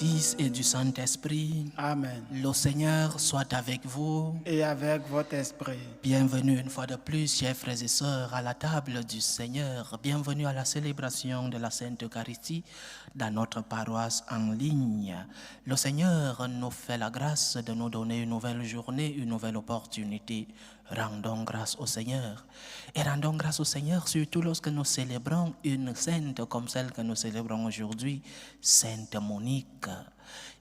Fils et du Saint-Esprit. Amen. Le Seigneur soit avec vous. Et avec votre esprit. Bienvenue une fois de plus, chers frères et sœurs, à la table du Seigneur. Bienvenue à la célébration de la Sainte Eucharistie dans notre paroisse en ligne. Le Seigneur nous fait la grâce de nous donner une nouvelle journée, une nouvelle opportunité. Rendons grâce au Seigneur. Et rendons grâce au Seigneur surtout lorsque nous célébrons une sainte comme celle que nous célébrons aujourd'hui, Sainte Monique.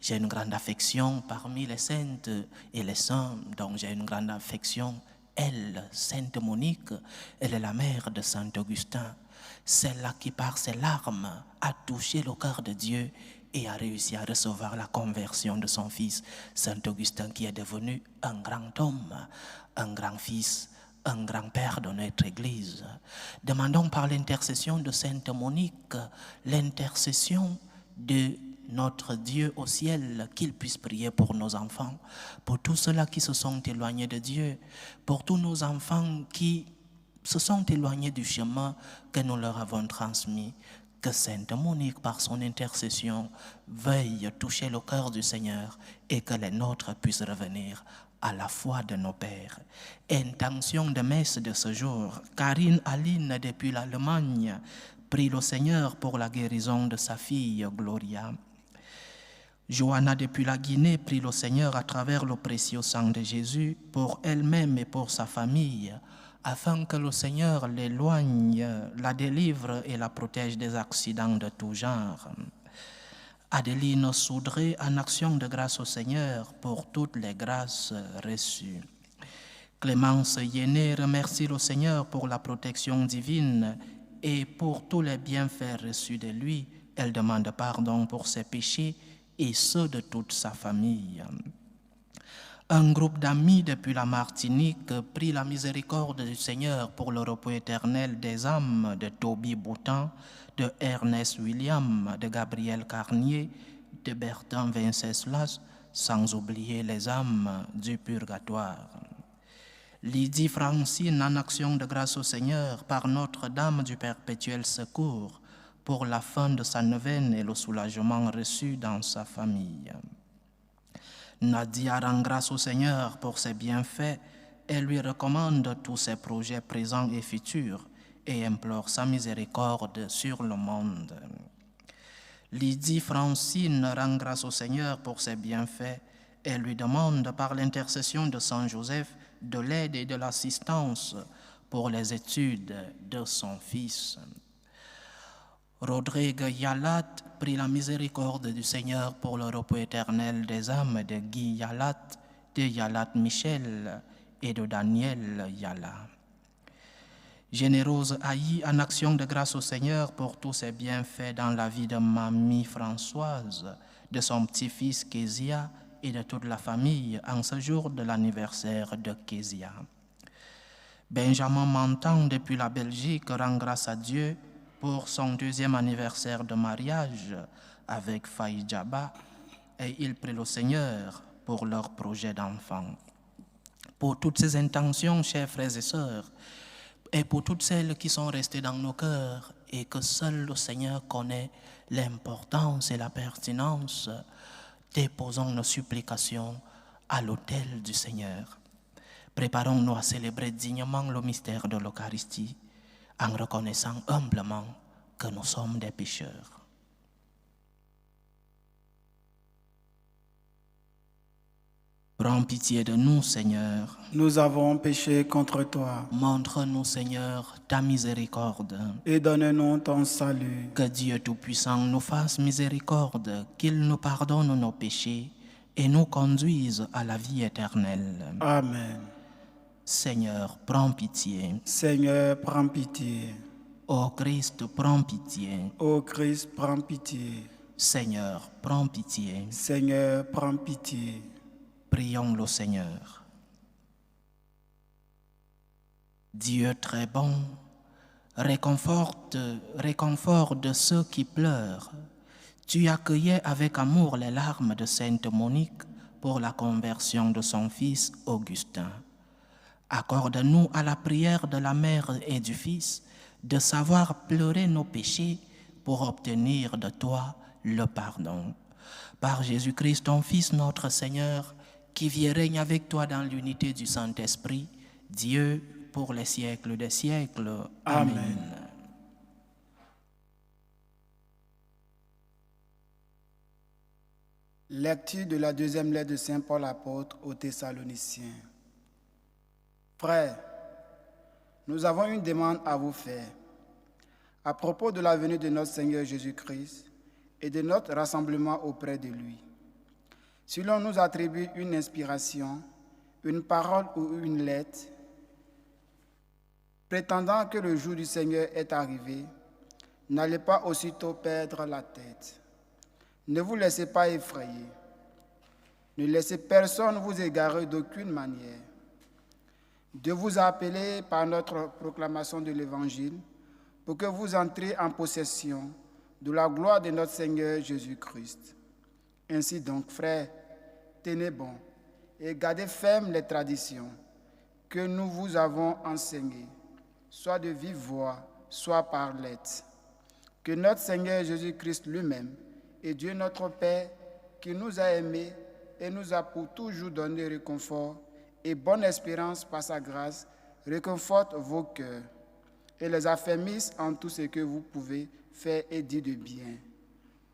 J'ai une grande affection parmi les saintes et les saints, donc j'ai une grande affection. Elle, Sainte Monique, elle est la mère de Saint Augustin, celle-là qui par ses larmes a touché le cœur de Dieu et a réussi à recevoir la conversion de son fils, Saint Augustin, qui est devenu un grand homme, un grand fils, un grand-père de notre Église. Demandons par l'intercession de Sainte Monique, l'intercession de notre Dieu au ciel, qu'il puisse prier pour nos enfants, pour tous ceux-là qui se sont éloignés de Dieu, pour tous nos enfants qui se sont éloignés du chemin que nous leur avons transmis. Que Sainte Monique, par son intercession, veuille toucher le cœur du Seigneur et que les nôtres puissent revenir à la foi de nos pères. Intention de messe de ce jour. Karine Aline depuis l'Allemagne prie le Seigneur pour la guérison de sa fille Gloria. Johanna depuis la Guinée prie le Seigneur à travers le précieux sang de Jésus pour elle-même et pour sa famille, afin que le Seigneur l'éloigne, la délivre et la protège des accidents de tout genre. Adeline Soudré en action de grâce au Seigneur pour toutes les grâces reçues. Clémence Yéné remercie le Seigneur pour la protection divine et pour tous les bienfaits reçus de lui. Elle demande pardon pour ses péchés et ceux de toute sa famille. Un groupe d'amis depuis la Martinique prie la miséricorde du Seigneur pour le repos éternel des âmes de Toby Boutin, de Ernest William, de Gabriel Carnier, de Bertin Venceslas, sans oublier les âmes du purgatoire. Lydie Francine en action de grâce au Seigneur par Notre-Dame du Perpétuel Secours pour la fin de sa neuvaine et le soulagement reçu dans sa famille. Nadia rend grâce au Seigneur pour ses bienfaits et lui recommande tous ses projets présents et futurs et implore sa miséricorde sur le monde. Lydie Francine rend grâce au Seigneur pour ses bienfaits et lui demande par l'intercession de Saint Joseph de l'aide et de l'assistance pour les études de son fils. Rodrigue Yalat prie la miséricorde du Seigneur pour le repos éternel des âmes de Guy Yalat, de Yalat Michel et de Daniel Yala. Généreuse Haï en action de grâce au Seigneur pour tous ses bienfaits dans la vie de mamie Françoise, de son petit-fils Kézia et de toute la famille en ce jour de l'anniversaire de Kézia. Benjamin Mantan depuis la Belgique rend grâce à Dieu pour son deuxième anniversaire de mariage avec Faï Djaba et il prie le Seigneur pour leur projet d'enfant. Pour toutes ces intentions, chers frères et sœurs, et pour toutes celles qui sont restées dans nos cœurs et que seul le Seigneur connaît l'importance et la pertinence, déposons nos supplications à l'autel du Seigneur. Préparons-nous à célébrer dignement le mystère de l'Eucharistie en reconnaissant humblement que nous sommes des pécheurs. Prends pitié de nous, Seigneur. Nous avons péché contre toi. Montre-nous, Seigneur, ta miséricorde. Et donne-nous ton salut. Que Dieu Tout-Puissant nous fasse miséricorde, qu'il nous pardonne nos péchés et nous conduise à la vie éternelle. Amen. Seigneur, prends pitié. Seigneur, prends pitié. Ô Christ, prends pitié. Ô Christ, prends pitié. Seigneur, prends pitié. Seigneur, prends pitié. Prions le Seigneur. Dieu très bon, réconforte ceux qui pleurent. Tu accueillais avec amour les larmes de Sainte Monique pour la conversion de son fils Augustin. Accorde-nous à la prière de la mère et du fils de savoir pleurer nos péchés pour obtenir de toi le pardon. Par Jésus-Christ, ton Fils, notre Seigneur, qui vit et règne avec toi dans l'unité du Saint-Esprit, Dieu, pour les siècles des siècles. Amen. Amen. Lecture de la deuxième lettre de Saint Paul apôtre aux Thessaloniciens. Frères, nous avons une demande à vous faire. À propos de la venue de notre Seigneur Jésus-Christ et de notre rassemblement auprès de lui. Si l'on nous attribue une inspiration, une parole ou une lettre, prétendant que le jour du Seigneur est arrivé, n'allez pas aussitôt perdre la tête. Ne vous laissez pas effrayer. Ne laissez personne vous égarer d'aucune manière. Dieu vous a appelé par notre proclamation de l'Évangile pour que vous entriez en possession de la gloire de notre Seigneur Jésus-Christ. Ainsi donc, frères, tenez bon et gardez ferme les traditions que nous vous avons enseignées, soit de vive voix, soit par lettre. Que notre Seigneur Jésus-Christ lui-même et Dieu notre Père, qui nous a aimés et nous a pour toujours donné réconfort et bonne espérance par sa grâce, réconforte vos cœurs et les affermisse en tout ce que vous pouvez faire et dire de bien.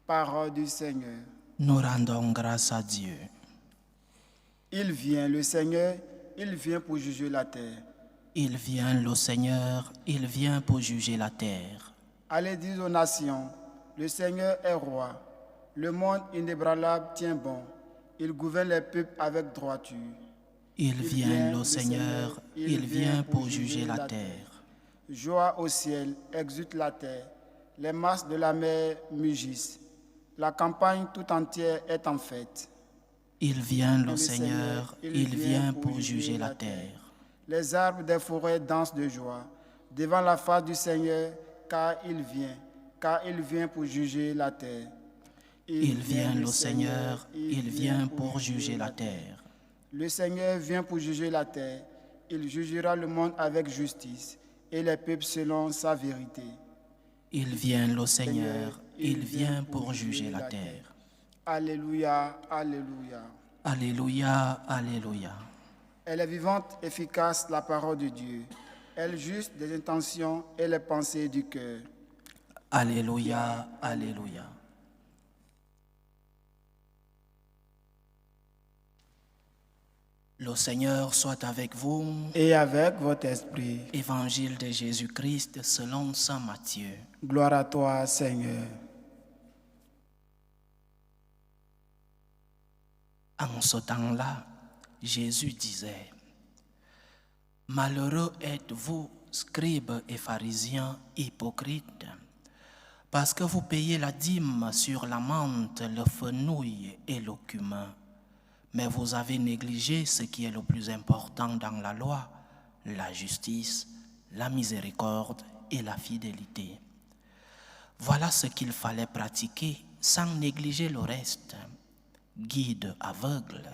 Parole du Seigneur. Nous rendons grâce à Dieu. Il vient, le Seigneur, il vient pour juger la terre. Il vient, le Seigneur, il vient pour juger la terre. Allez dire aux nations, le Seigneur est roi. Le monde inébranlable tient bon. Il gouverne les peuples avec droiture. Il vient, le Seigneur, il vient pour juger la terre. Joie au ciel, exulte la terre. Les masses de la mer mugissent. La campagne tout entière est en fête. Il vient, le Seigneur, il vient pour juger la terre. Les arbres des forêts dansent de joie devant la face du Seigneur, car il vient pour juger la terre. Il vient, le Seigneur, il vient pour juger la terre. Le Seigneur vient pour juger la terre. Il jugera le monde avec justice et les peuples selon sa vérité. Il vient, le Seigneur, il vient pour juger la terre. Alléluia, alléluia. Alléluia, alléluia. Elle est vivante, efficace, la parole de Dieu. Elle juge des intentions et les pensées du cœur. Alléluia, alléluia. Le Seigneur soit avec vous. Et avec votre esprit. Évangile de Jésus-Christ selon saint Matthieu. Gloire à toi, Seigneur. En ce temps-là, Jésus disait, « Malheureux êtes-vous, scribes et pharisiens hypocrites, parce que vous payez la dîme sur la menthe, le fenouil et le cumin. Mais vous avez négligé ce qui est le plus important dans la loi, la justice, la miséricorde et la fidélité. Voilà ce qu'il fallait pratiquer sans négliger le reste. Guide aveugle,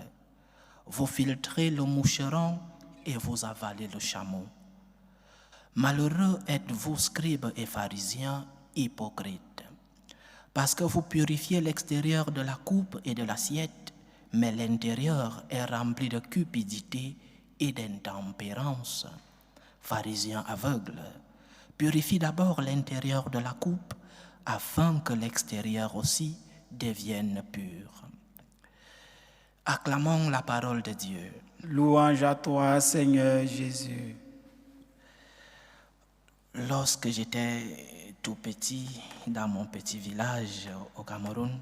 vous filtrez le moucheron et vous avalez le chameau. Malheureux êtes-vous, scribes et pharisiens, hypocrites, parce que vous purifiez l'extérieur de la coupe et de l'assiette, mais l'intérieur est rempli de cupidité et d'intempérance. Pharisiens aveugles, purifie d'abord l'intérieur de la coupe, afin que l'extérieur aussi devienne pur. Acclamons la parole de Dieu. Louange à toi, Seigneur Jésus. Lorsque j'étais tout petit, dans mon petit village au Cameroun,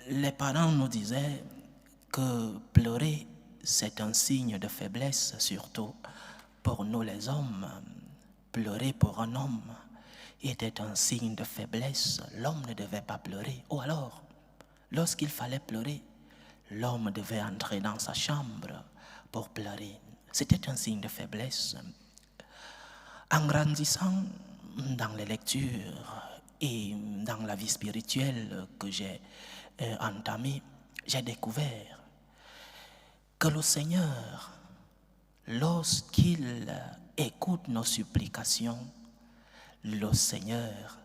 les parents nous disaient que pleurer, c'est un signe de faiblesse, surtout pour nous les hommes. Pleurer pour un homme était un signe de faiblesse. L'homme ne devait pas pleurer. Ou alors, lorsqu'il fallait pleurer, l'homme devait entrer dans sa chambre pour pleurer. C'était un signe de faiblesse. En grandissant dans les lectures et dans la vie spirituelle que j'ai entamée, j'ai découvert que le Seigneur, lorsqu'il écoute nos supplications, le Seigneur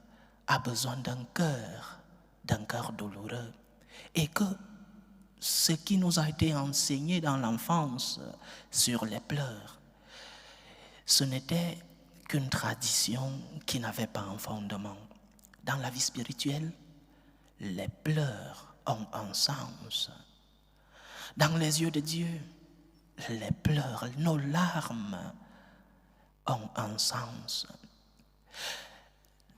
a besoin d'un cœur douloureux, Et que ce qui nous a été enseigné dans l'enfance sur les pleurs, ce n'était qu'une tradition qui n'avait pas un fondement. Dans la vie spirituelle, les pleurs ont un sens. Dans les yeux de Dieu, les pleurs, nos larmes ont un sens.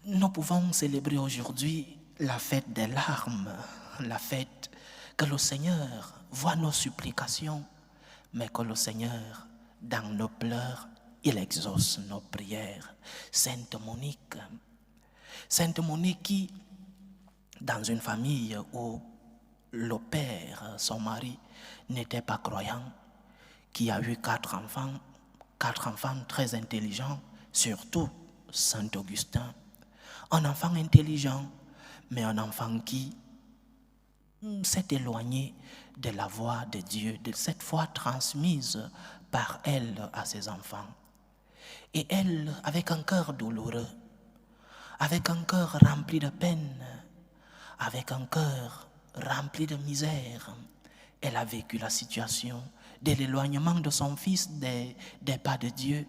Nous pouvons célébrer aujourd'hui la fête des larmes, la fête que le Seigneur voit nos supplications, mais que le Seigneur, dans nos pleurs, il exauce nos prières. Sainte Monique qui, dans une famille où le père, son mari, n'était pas croyant, qui a eu 4 enfants très intelligents, surtout Saint Augustin. Un enfant intelligent, mais un enfant qui s'est éloigné de la voix de Dieu, de cette foi transmise par elle à ses enfants. Et elle, avec un cœur douloureux, avec un cœur rempli de peine, avec un cœur rempli de misère, elle a vécu la situation de l'éloignement de son fils des pas de Dieu.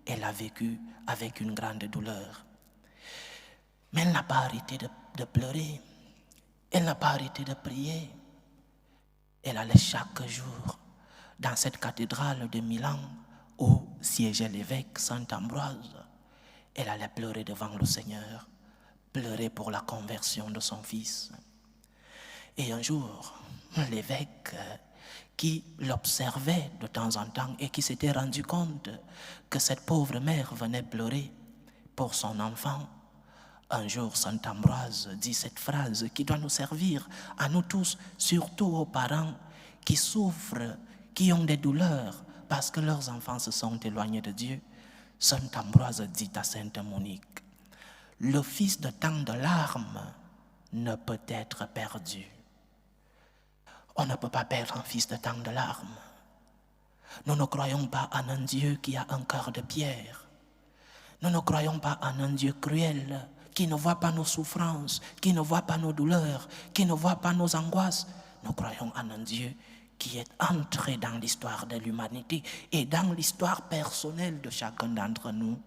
Elle a vécu avec une grande douleur. Mais elle n'a pas arrêté de pleurer. Elle n'a pas arrêté de prier. Elle allait chaque jour dans cette cathédrale de Milan où siégeait l'évêque Saint Ambroise. Elle allait pleurer devant le Seigneur, pleurer pour la conversion de son fils. Et un jour, l'évêque qui l'observait de temps en temps et qui s'était rendu compte que cette pauvre mère venait pleurer pour son enfant, un jour, Saint Ambroise dit cette phrase qui doit nous servir à nous tous, surtout aux parents qui souffrent, qui ont des douleurs parce que leurs enfants se sont éloignés de Dieu. Saint Ambroise dit à Sainte Monique, « Le fils de tant de larmes ne peut être perdu. » On ne peut pas perdre un fils de tant de larmes. Nous ne croyons pas en un Dieu qui a un cœur de pierre. Nous ne croyons pas en un Dieu cruel qui ne voit pas nos souffrances, qui ne voit pas nos douleurs, qui ne voit pas nos angoisses. Nous croyons en un Dieu qui est entré dans l'histoire de l'humanité et dans l'histoire personnelle de chacun d'entre nous.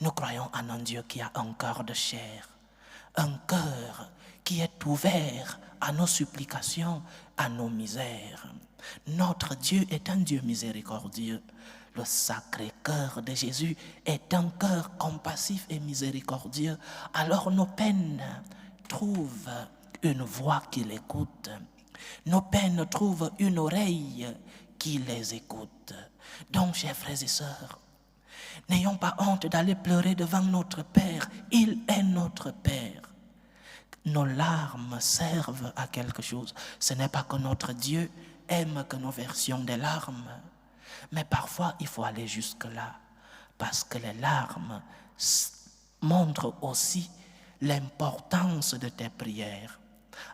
Nous croyons en un Dieu qui a un cœur de chair, un cœur qui est ouvert à nos supplications, à nos misères. Notre Dieu est un Dieu miséricordieux. Le Sacré-Cœur de Jésus est un cœur compassif et miséricordieux. Alors nos peines trouvent une voix qui l'écoute. Nos peines trouvent une oreille qui les écoute. Donc, chers frères et sœurs, n'ayons pas honte d'aller pleurer devant notre Père. Il est notre Père. Nos larmes servent à quelque chose. Ce n'est pas que notre Dieu aime que nous versions des larmes. Mais parfois, il faut aller jusque-là, parce que les larmes montrent aussi l'importance de tes prières.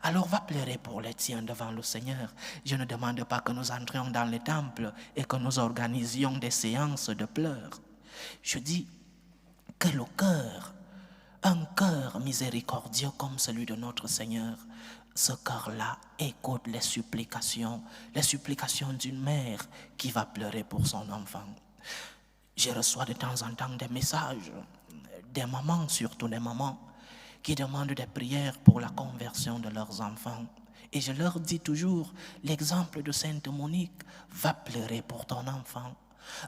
Alors va pleurer pour les tiens devant le Seigneur. Je ne demande pas que nous entrions dans les temples et que nous organisions des séances de pleurs. Je dis que le cœur, un cœur miséricordieux comme celui de notre Seigneur, ce cœur-là écoute les supplications d'une mère qui va pleurer pour son enfant. Je reçois de temps en temps des messages, des mamans, surtout des mamans, qui demandent des prières pour la conversion de leurs enfants. Et je leur dis toujours, l'exemple de Sainte Monique, va pleurer pour ton enfant.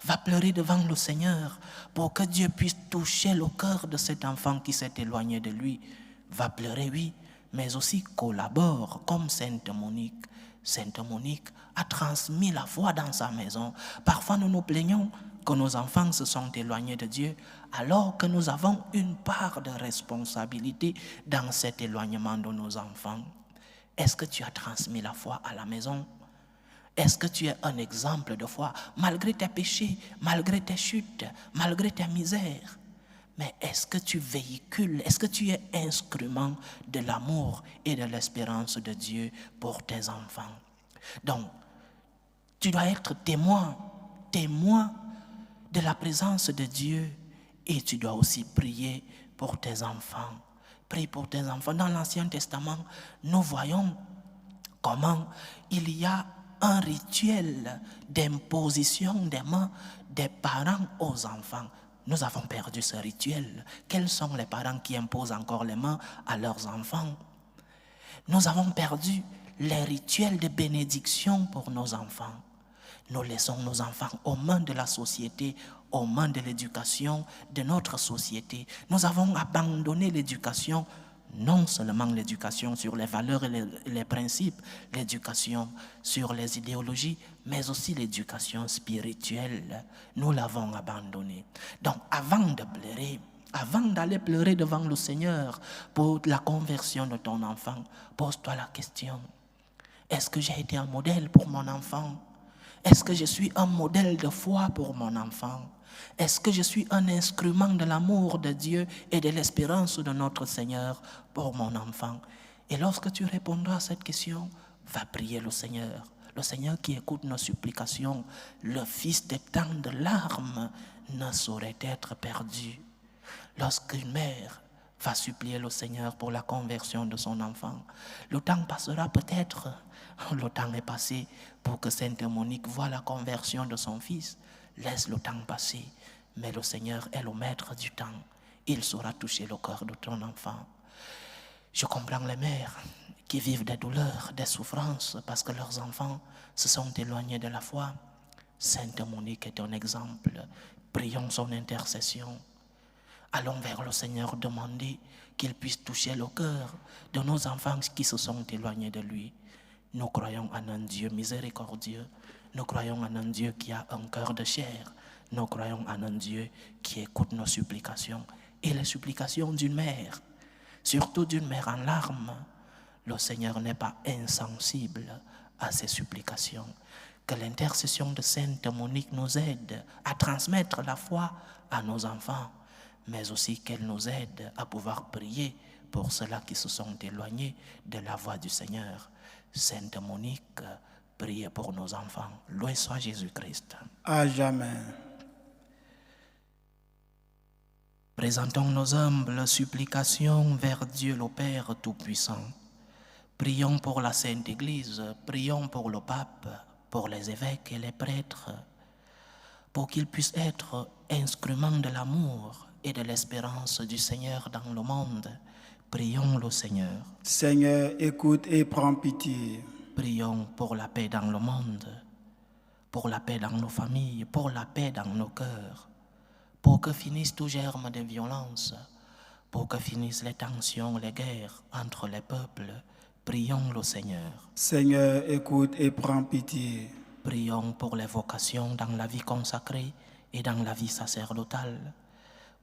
Va pleurer devant le Seigneur pour que Dieu puisse toucher le cœur de cet enfant qui s'est éloigné de lui. Va pleurer, oui, mais aussi collabore comme Sainte Monique. Sainte Monique a transmis la foi dans sa maison. Parfois nous nous plaignons que nos enfants se sont éloignés de Dieu, alors que nous avons une part de responsabilité dans cet éloignement de nos enfants. Est-ce que tu as transmis la foi à la maison? Est-ce que tu es un exemple de foi, malgré tes péchés, malgré tes chutes, malgré tes misères? Mais est-ce que tu véhicules, est-ce que tu es instrument de l'amour et de l'espérance de Dieu pour tes enfants? Donc, tu dois être témoin de la présence de Dieu et tu dois aussi prier pour tes enfants. Prie pour tes enfants. Dans l'Ancien Testament, nous voyons Comment il y a un rituel d'imposition des mains des parents aux enfants. Nous avons perdu ce rituel. Quels sont les parents qui imposent encore les mains à leurs enfants? Nous avons perdu les rituels de bénédiction pour nos enfants. Nous laissons nos enfants aux mains de la société, aux mains de l'éducation de notre société. Nous avons abandonné l'éducation, non seulement l'éducation sur les valeurs et les principes, l'éducation sur les idéologies, mais aussi l'éducation spirituelle. Nous l'avons abandonnée. Donc, avant de pleurer, avant d'aller pleurer devant le Seigneur pour la conversion de ton enfant, pose-toi la question. Est-ce que j'ai été un modèle pour mon enfant? Est-ce que je suis un modèle de foi pour mon enfant? Est-ce que je suis un instrument de l'amour de Dieu et de l'espérance de notre Seigneur pour mon enfant? Et lorsque tu répondras à cette question, va prier le Seigneur. Le Seigneur qui écoute nos supplications, le fils de tant de larmes ne saurait être perdu. Lorsqu'une mère va supplier le Seigneur pour la conversion de son enfant, le temps passera peut-être, le temps est passé pour que Sainte Monique voie la conversion de son fils. Laisse le temps passer, mais le Seigneur est le maître du temps. Il saura toucher le cœur de ton enfant. Je comprends les mères qui vivent des douleurs, des souffrances parce que leurs enfants se sont éloignés de la foi. Sainte Monique est un exemple. Prions son intercession. Allons vers le Seigneur demander qu'il puisse toucher le cœur de nos enfants qui se sont éloignés de lui. Nous croyons en un Dieu miséricordieux. Nous croyons en un Dieu qui a un cœur de chair. Nous croyons en un Dieu qui écoute nos supplications et les supplications d'une mère, surtout d'une mère en larmes. Le Seigneur n'est pas insensible à ces supplications. Que l'intercession de Sainte Monique nous aide à transmettre la foi à nos enfants, mais aussi qu'elle nous aide à pouvoir prier pour ceux-là qui se sont éloignés de la voie du Seigneur. Sainte Monique, priez pour nos enfants. Loué soit Jésus-Christ. À jamais. Présentons nos humbles supplications vers Dieu le Père Tout-Puissant. Prions pour la Sainte Église, prions pour le pape, pour les évêques et les prêtres, pour qu'ils puissent être instruments de l'amour et de l'espérance du Seigneur dans le monde. Prions le Seigneur. Seigneur, écoute et prends pitié. Prions pour la paix dans le monde, pour la paix dans nos familles, pour la paix dans nos cœurs, pour que finisse tout germe de violence, pour que finissent les tensions, les guerres entre les peuples. Prions le Seigneur. Seigneur, écoute et prends pitié. Prions pour les vocations dans la vie consacrée et dans la vie sacerdotale,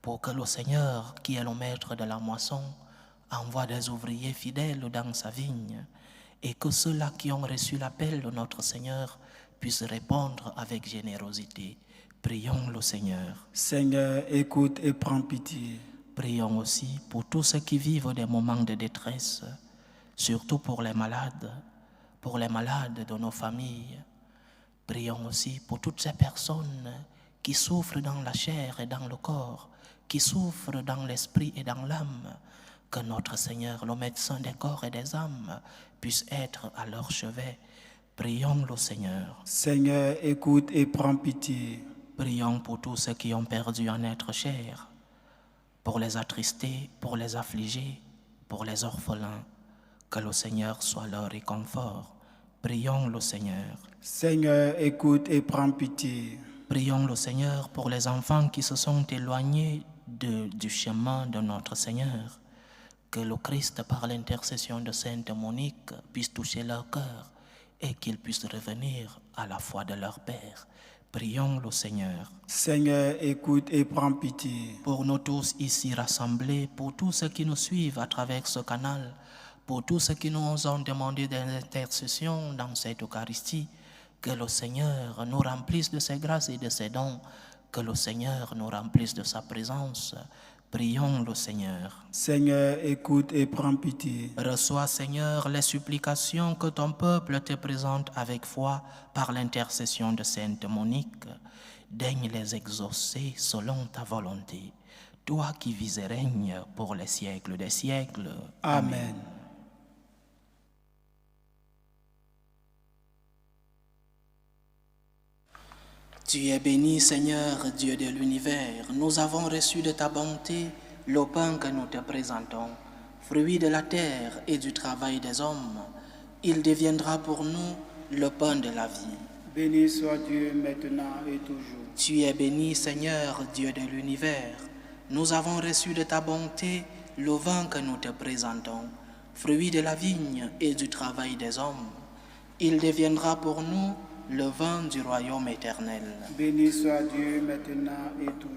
pour que le Seigneur, qui est le maître de la moisson, envoie des ouvriers fidèles dans sa vigne, et que ceux-là qui ont reçu l'appel de notre Seigneur puissent répondre avec générosité. Prions le Seigneur. Seigneur, écoute et prends pitié. Prions aussi pour tous ceux qui vivent des moments de détresse, surtout pour les malades de nos familles. Prions aussi pour toutes ces personnes qui souffrent dans la chair et dans le corps, qui souffrent dans l'esprit et dans l'âme. Que notre Seigneur, le médecin des corps et des âmes, puisse être à leur chevet. Prions le Seigneur. Seigneur, écoute et prends pitié. Prions pour tous ceux qui ont perdu un être cher, pour les attristés, pour les affligés, pour les orphelins. Que le Seigneur soit leur réconfort. Prions le Seigneur. Seigneur, écoute et prends pitié. Prions le Seigneur pour les enfants qui se sont éloignés du chemin de notre Seigneur. Que le Christ, par l'intercession de Sainte Monique, puisse toucher leur cœur et qu'ils puissent revenir à la foi de leur Père. Prions le Seigneur. Seigneur, écoute et prends pitié. Pour nous tous ici rassemblés, pour tous ceux qui nous suivent à travers ce canal, pour tous ceux qui nous ont demandé des intercessions dans cette Eucharistie, que le Seigneur nous remplisse de ses grâces et de ses dons, que le Seigneur nous remplisse de sa présence. Prions le Seigneur. Seigneur, écoute et prends pitié. Reçois, Seigneur, les supplications que ton peuple te présente avec foi par l'intercession de Sainte Monique. Daigne les exaucer selon ta volonté. Toi qui vis et règnes pour les siècles des siècles. Amen. Tu es béni, Seigneur, Dieu de l'univers. Nous avons reçu de ta bonté le pain que nous te présentons, fruit de la terre et du travail des hommes. Il deviendra pour nous le pain de la vie. Béni soit Dieu maintenant et toujours. Tu es béni, Seigneur, Dieu de l'univers. Nous avons reçu de ta bonté le vin que nous te présentons, fruit de la vigne et du travail des hommes. Il deviendra pour nous le vin du royaume éternel. Béni soit Dieu maintenant et toujours.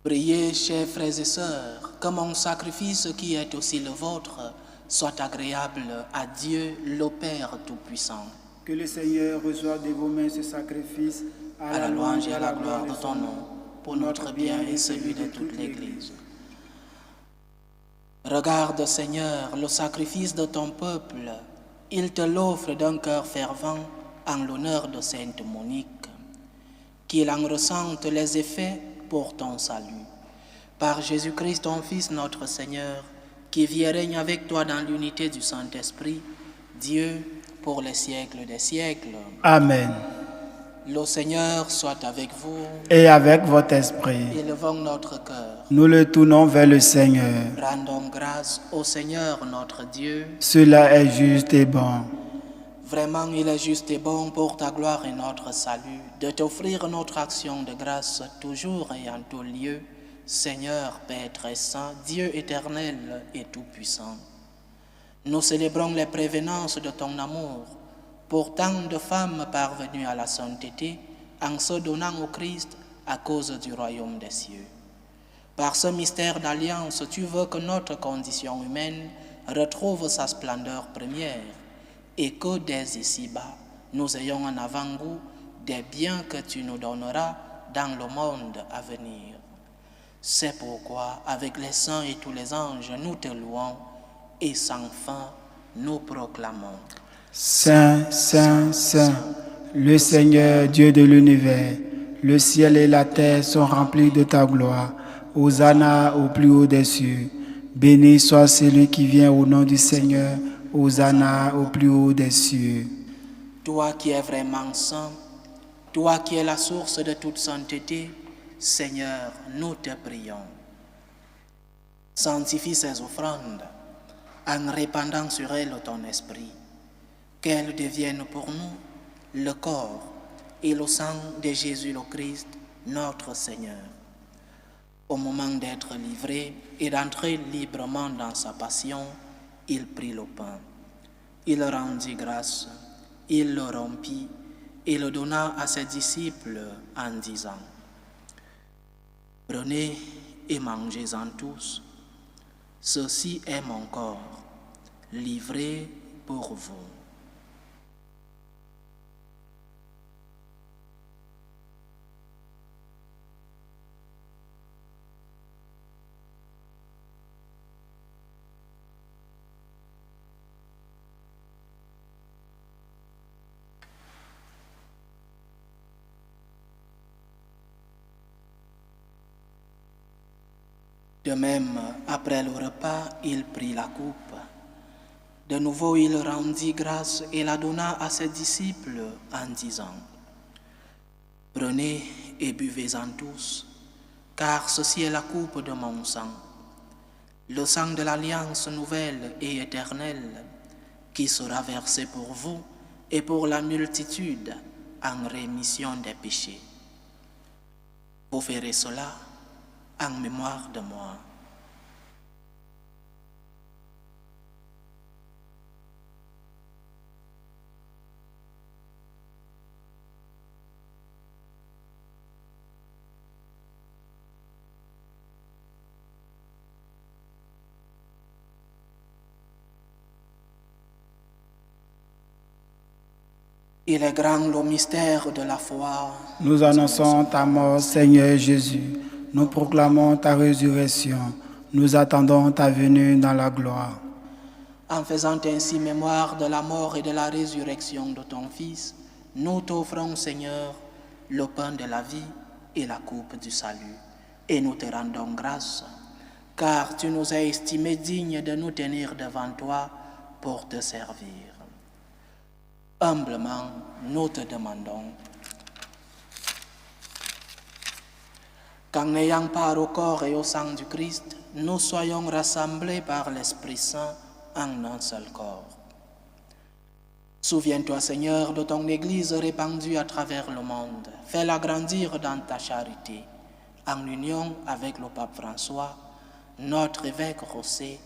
Priez, chers frères et sœurs, que mon sacrifice qui est aussi le vôtre soit agréable à Dieu, le Père Tout-Puissant. Que le Seigneur reçoive de vos mains ce sacrifice À la louange et à la gloire de ton nom, pour notre bien et celui de toute l'Église. Regarde, Seigneur, le sacrifice de ton peuple. Il te l'offre d'un cœur fervent en l'honneur de Sainte Monique. Qu'il en ressente les effets pour ton salut. Par Jésus-Christ, ton Fils, notre Seigneur, qui vit et règne avec toi dans l'unité du Saint-Esprit, Dieu, pour les siècles des siècles. Amen. Le Seigneur soit avec vous. Et avec votre esprit, Élevons notre cœur. nous le tournons vers le Seigneur. Rendons grâce au Seigneur notre Dieu. Cela est juste et bon. Vraiment, il est juste et bon pour ta gloire et notre salut de t'offrir notre action de grâce toujours et en tout lieu, Seigneur, Père très saint, Dieu éternel et tout-puissant. Nous célébrons les prévenances de ton amour pour tant de femmes parvenues à la sainteté en se donnant au Christ à cause du royaume des cieux. Par ce mystère d'alliance, tu veux que notre condition humaine retrouve sa splendeur première et que dès ici-bas, nous ayons un avant-goût des biens que tu nous donneras dans le monde à venir. C'est pourquoi, avec les saints et tous les anges, nous te louons et sans fin, nous proclamons. Saint, Saint, Saint, le Seigneur Dieu de l'univers, le ciel et la terre sont remplis de ta gloire. Hosanna au plus haut des cieux. Béni soit celui qui vient au nom du Seigneur. Hosanna au plus haut des cieux. Toi qui es vraiment saint, toi qui es la source de toute sainteté, Seigneur, nous te prions. Sanctifie ces offrandes en répandant sur elles ton esprit, qu'elles deviennent pour nous le corps et le sang de Jésus le Christ, notre Seigneur. Au moment d'être livré et d'entrer librement dans sa passion, il prit le pain. Il rendit grâce, il le rompit et le donna à ses disciples en disant : « Prenez et mangez-en tous. Ceci est mon corps, livré pour vous. » De même, après le repas, il prit la coupe. De nouveau, il rendit grâce et la donna à ses disciples en disant : « Prenez et buvez-en tous, car ceci est la coupe de mon sang, le sang de l'alliance nouvelle et éternelle, qui sera versé pour vous et pour la multitude en rémission des péchés. Vous ferez cela en mémoire de moi. » Il est grand le mystère de la foi. Nous annonçons ta mort, Seigneur Jésus. Nous proclamons ta résurrection. Nous attendons ta venue dans la gloire. En faisant ainsi mémoire de la mort et de la résurrection de ton Fils, nous t'offrons, Seigneur, le pain de la vie et la coupe du salut. Et nous te rendons grâce, car tu nous as estimés dignes de nous tenir devant toi pour te servir. Humblement, nous te demandons qu'en ayant part au corps et au sang du Christ, nous soyons rassemblés par l'Esprit Saint en un seul corps. Souviens-toi, Seigneur, de ton Église répandue à travers le monde. Fais-la grandir dans ta charité, en union avec le pape François, notre évêque José,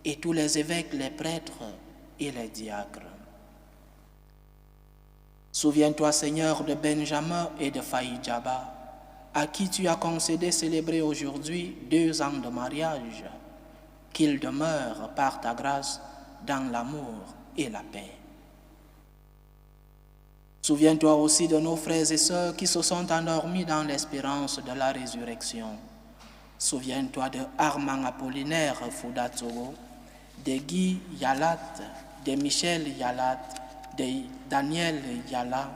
et tous les évêques, les prêtres et les diacres. Souviens-toi, Seigneur, de Benjamin et de Faïdjaba, à qui tu as concédé célébrer aujourd'hui 2 ans de mariage, qu'ils demeurent par ta grâce dans l'amour et la paix. Souviens-toi aussi de nos frères et sœurs qui se sont endormis dans l'espérance de la résurrection. Souviens-toi de Armand Apollinaire Foudatsogo, de Guy Yalat, de Michel Yalat, de Daniel Yala,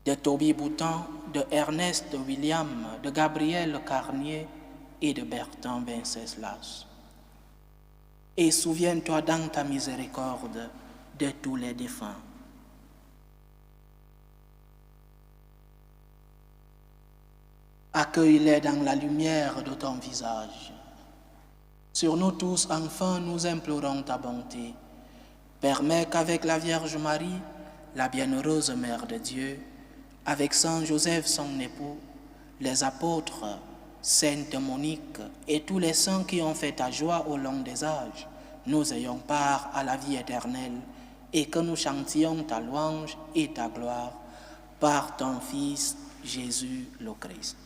de Toby Boutan, de Ernest William, de Gabriel Carnier et de Bertrand Venceslas. Et souviens-toi dans ta miséricorde de tous les défunts. Accueille-les dans la lumière de ton visage. Sur nous tous, enfin, nous implorons ta bonté. Permets qu'avec la Vierge Marie, la bienheureuse Mère de Dieu, avec Saint Joseph, son époux, les apôtres, Sainte Monique et tous les saints qui ont fait ta joie au long des âges, nous ayons part à la vie éternelle et que nous chantions ta louange et ta gloire par ton Fils Jésus le Christ.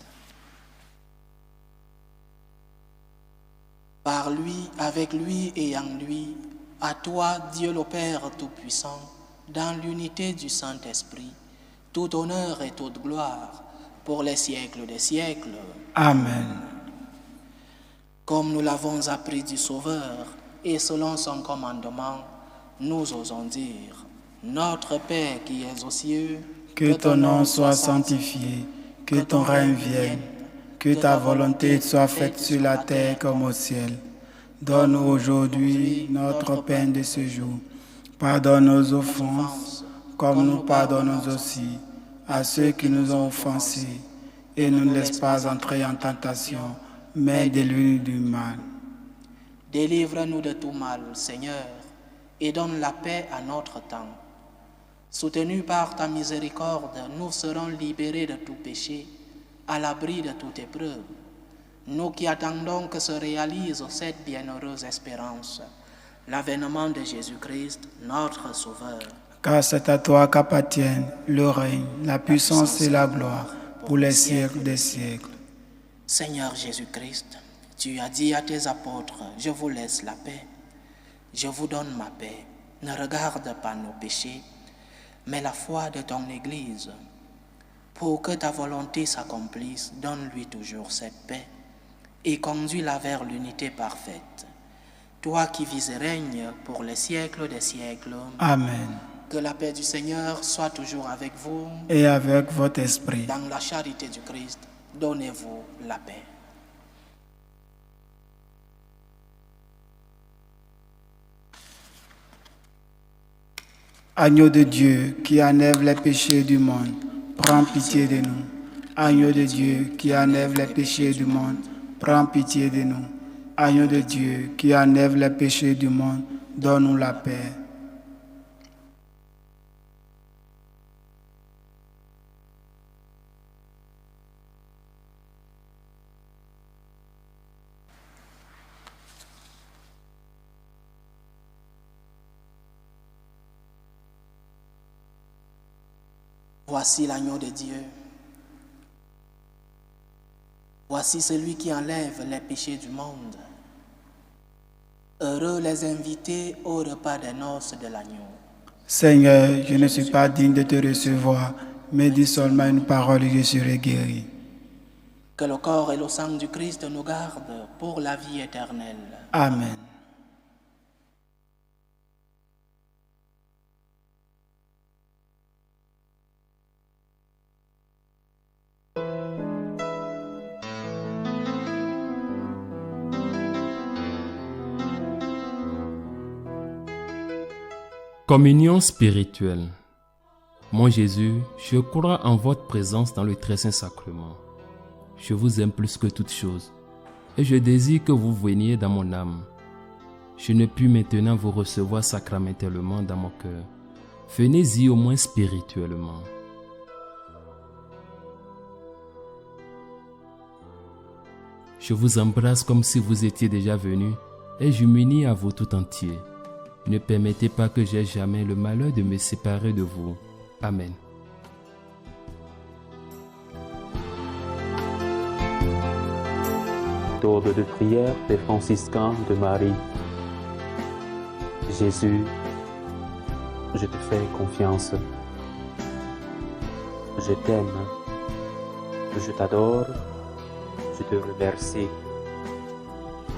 Par lui, avec lui et en lui, à toi, Dieu le Père Tout-Puissant, dans l'unité du Saint-Esprit, tout honneur et toute gloire pour les siècles des siècles. Amen. Comme nous l'avons appris du Sauveur et selon son commandement, nous osons dire, Notre Père qui es aux cieux, Que ton nom soit sanctifié, que ton règne vienne, que ta volonté soit faite sur la terre comme au ciel. Donne-nous aujourd'hui notre pain de ce jour. Pardonne nos offenses, comme nous pardonnons aussi à ceux qui nous ont offensés. Et ne nous laisse pas entrer en tentation, mais délivre-nous du mal. Délivre-nous de tout mal, Seigneur, et donne la paix à notre temps. Soutenus par ta miséricorde, nous serons libérés de tout péché, à l'abri de toute épreuve. Nous qui attendons que se réalise cette bienheureuse espérance, l'avènement de Jésus-Christ, notre Sauveur. Car c'est à toi qu'appartiennent le règne, la puissance et la gloire pour les siècles des siècles. Seigneur Jésus-Christ, tu as dit à tes apôtres, je vous laisse la paix, je vous donne ma paix. Ne regarde pas nos péchés, mais la foi de ton Église. Pour que ta volonté s'accomplisse, donne-lui toujours cette paix et conduis-la vers l'unité parfaite. Toi qui vis et règnes pour les siècles des siècles. Amen. Que la paix du Seigneur soit toujours avec vous. Et avec votre esprit. Dans la charité du Christ, donnez-vous la paix. Agneau de Dieu qui enlève les péchés du monde, prends pitié de nous. Agneau de Dieu qui enlève les péchés du monde, prends pitié de nous. Agneau de Dieu qui enlève les péchés du monde, donne-nous la paix. Voici l'agneau de Dieu. Voici celui qui enlève les péchés du monde. Heureux les invités au repas des noces de l'agneau. Seigneur, je ne suis pas digne de te recevoir, mais dis seulement une parole et je serai guéri. Que le corps et le sang du Christ nous gardent pour la vie éternelle. Amen. Communion spirituelle. Mon Jésus, je crois en votre présence dans le très saint sacrement. Je vous aime plus que toute chose et je désire que vous veniez dans mon âme. Je ne puis maintenant vous recevoir sacramentellement dans mon cœur. Venez-y au moins spirituellement. Je vous embrasse comme si vous étiez déjà venu et je m'unis à vous tout entier. Ne permettez pas que j'aie jamais le malheur de me séparer de vous. Amen. Méthode de prière des franciscains de Marie. Jésus, je te fais confiance. Je t'aime. Je t'adore. Je te remercie.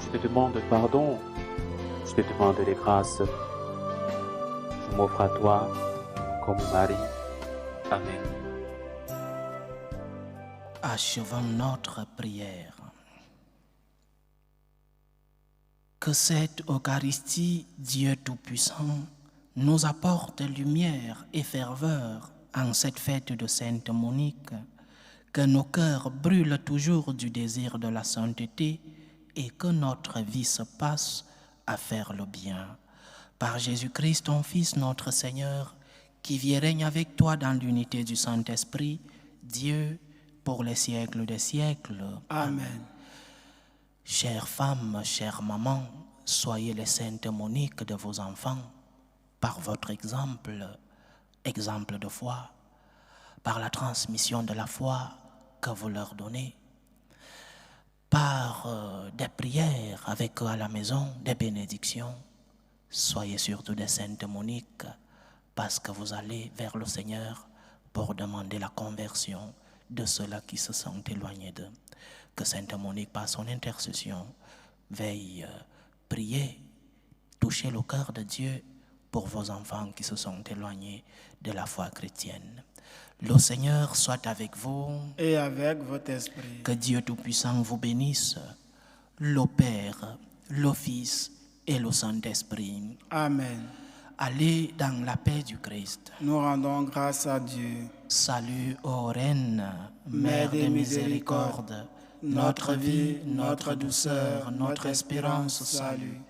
Je te demande pardon. Je te demande des grâces. Je m'offre à toi comme Marie. Amen. Achevons notre prière. Que cette Eucharistie, Dieu Tout-Puissant, nous apporte lumière et ferveur en cette fête de Sainte Monique, que nos cœurs brûlent toujours du désir de la sainteté et que notre vie se passe à faire le bien. Par Jésus-Christ, ton Fils, notre Seigneur, qui vit et règne avec toi dans l'unité du Saint-Esprit, Dieu, pour les siècles des siècles. Amen. Chères femmes, chères mamans, soyez les saintes Moniques de vos enfants, par votre exemple de foi, par la transmission de la foi que vous leur donnez, par des prières avec eux à la maison, des bénédictions. Soyez surtout des saintes Moniques, parce que vous allez vers le Seigneur pour demander la conversion de ceux-là qui se sont éloignés d'eux. Que Sainte Monique, par son intercession, veille prier, toucher le cœur de Dieu pour vos enfants qui se sont éloignés de la foi chrétienne. Le Seigneur soit avec vous. Et avec votre esprit. Que Dieu Tout-Puissant vous bénisse, le Père, le Fils et le Saint-Esprit. Amen. Allez dans la paix du Christ. Nous rendons grâce à Dieu. Salut, ô Reine, Mère de miséricorde, notre vie, notre douceur, notre espérance, salut.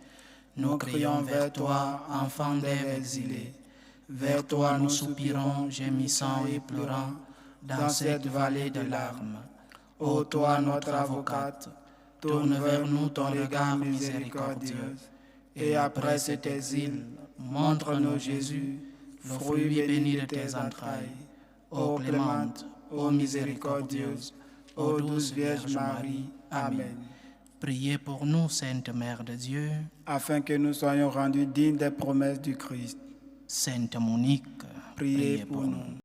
Nous crions vers toi, enfant d'Ève exilée. Vers toi nous soupirons, gémissant et pleurant, dans cette vallée de larmes. Ô toi, notre avocate, tourne vers nous ton regard miséricordieux. Et après cet exil, montre-nous Jésus, fruit béni de tes entrailles. Ô clémente, ô miséricordieuse, ô douce Vierge Marie. Amen. Priez pour nous, Sainte Mère de Dieu. Afin que nous soyons rendus dignes des promesses du Christ. Sainte Monique, Priez pour nous.